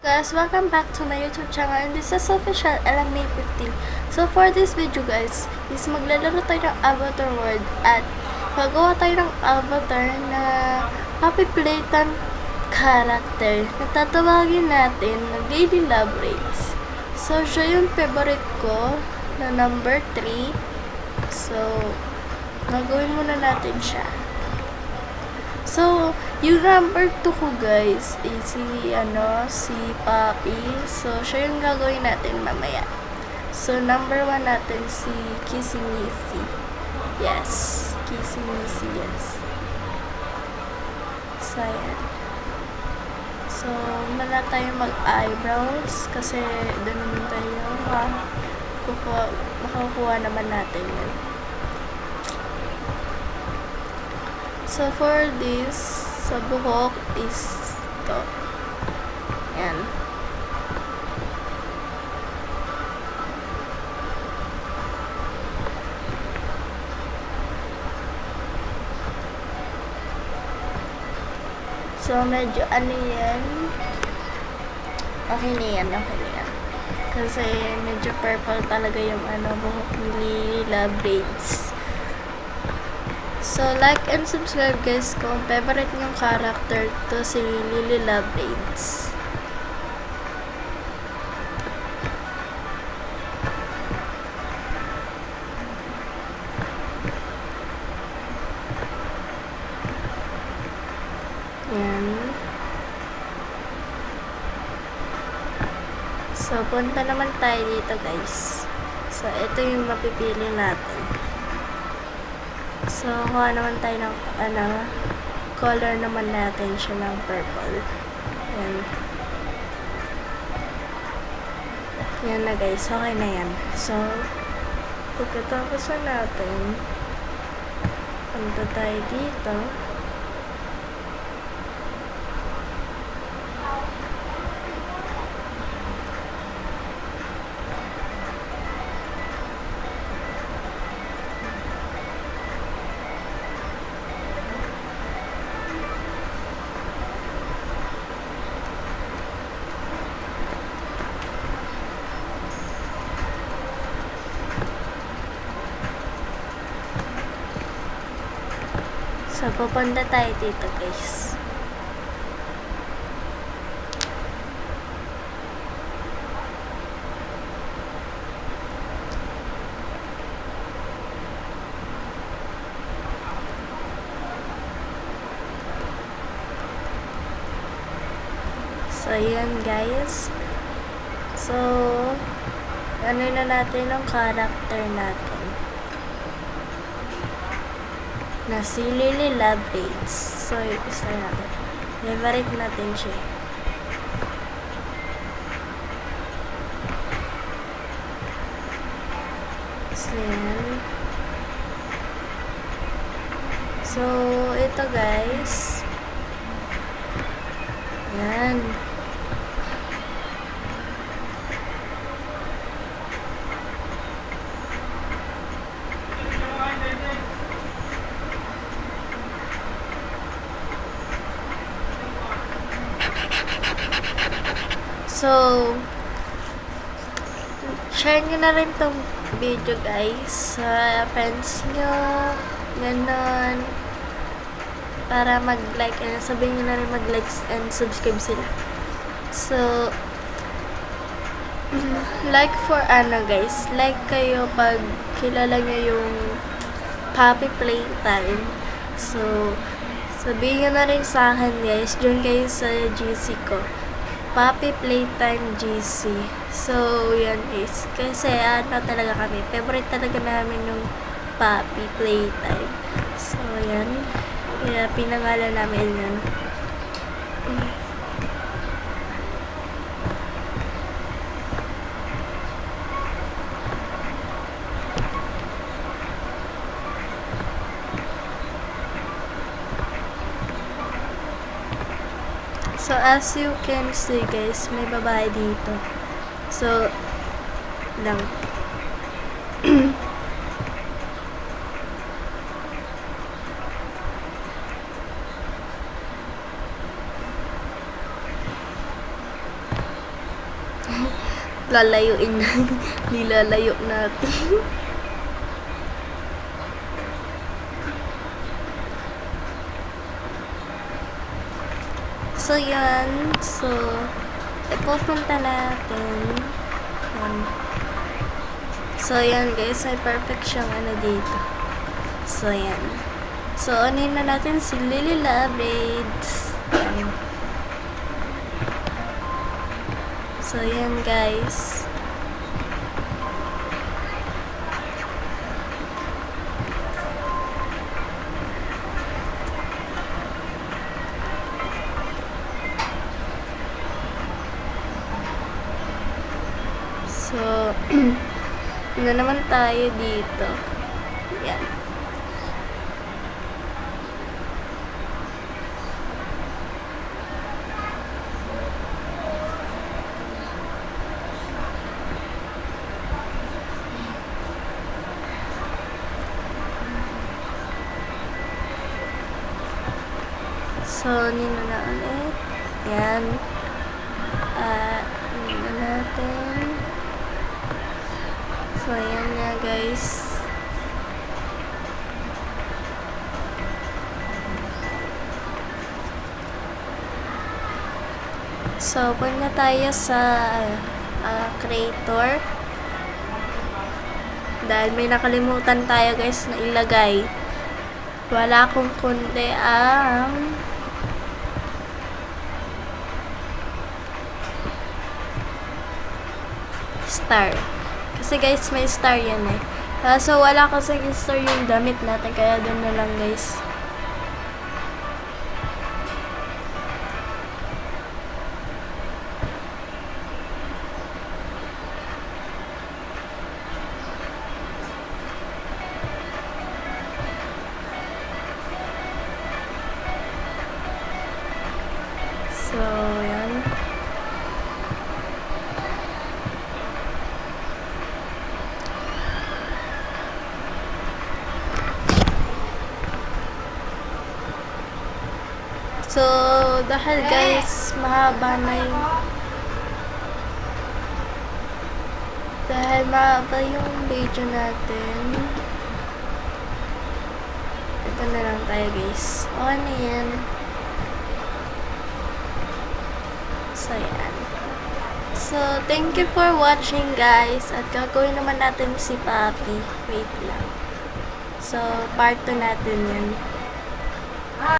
Guys, welcome back to my YouTube channel, and this is official LMA 15. So for this video guys, is maglalaro tayo ng avatar world at magawa tayo ng avatar na papipilitan character na tatawagin natin na Daily Love Rates. So siya yung favorite ko na number 3. So gagawin muna natin siya. So, yung number 2 ko guys is si Papi. So, siya yung gagawin natin mamaya. So, number 1 natin si Kissy Missy. Yes, Kissy Missy, yes. So, ayan. So, muna tayo mag-eyebrows kasi doon naman tayo makakuha naman natin yun. So, for this, sa buhok is ito. Yan. So, medyo yan. Okay na yan. Kasi medyo purple talaga yung buhok ni Lila braids. So, like and subscribe guys kung favorite nyong character to si Lily Love Braids. Yan. So, punta naman tayo dito guys. So, ito yung mapipili natin. So, kuha naman tayo ng color naman natin siya ng purple. Yan. Yan na guys. Okay na yan. So, pagkatapos na natin, punta tayo dito. So, pupunta tayo dito guys. So, ayan guys. So, na natin ang character natin. Na si Lily Love Braids. So, start natin. Favorite natin siya. So, yan. So, ito guys. Yan. So, share nyo na rin tong video guys sa friends nyo, ganon, para mag-like, and sabihin nyo na rin mag-like and subscribe sila. So, like for guys, like kayo pag kilala nyo yung Papi Playtime. So, sabihin nyo na rin sa akin guys, join kayo sa GC ko. Papi Playtime GC. So, yan guys. Kasi talaga kami. Favorite talaga namin yung Papi Playtime. So, yan. Kaya pinangalan namin yan. So, as you can see guys, may babae dito. So, lang. lalayuin na. Nilalayo natin. So, yan. So, ipupunta natin. Yan. So, yan guys. May perfect siyang ano dito. So, yan. So, anin na natin si Lilila Braids. Yan. So, yan guys. So, na naman tayo dito. Yan. So, nino na ulit. Yan. Nino natin. So, ayan nga guys. So, punta tayo sa creator. Dahil may nakalimutan tayo guys na ilagay. Wala akong kundi ang star. Kasi guys, may star yan eh. So, wala kasi star yung damit natin. Kaya doon na lang guys. So, yan. So, dahil guys, mahaba na yung video natin. Ito na lang tayo guys. O, ano yan? So, yan. So, thank you for watching guys. At gagawin naman natin si Papi. Wait lang. So, part 2 natin yan.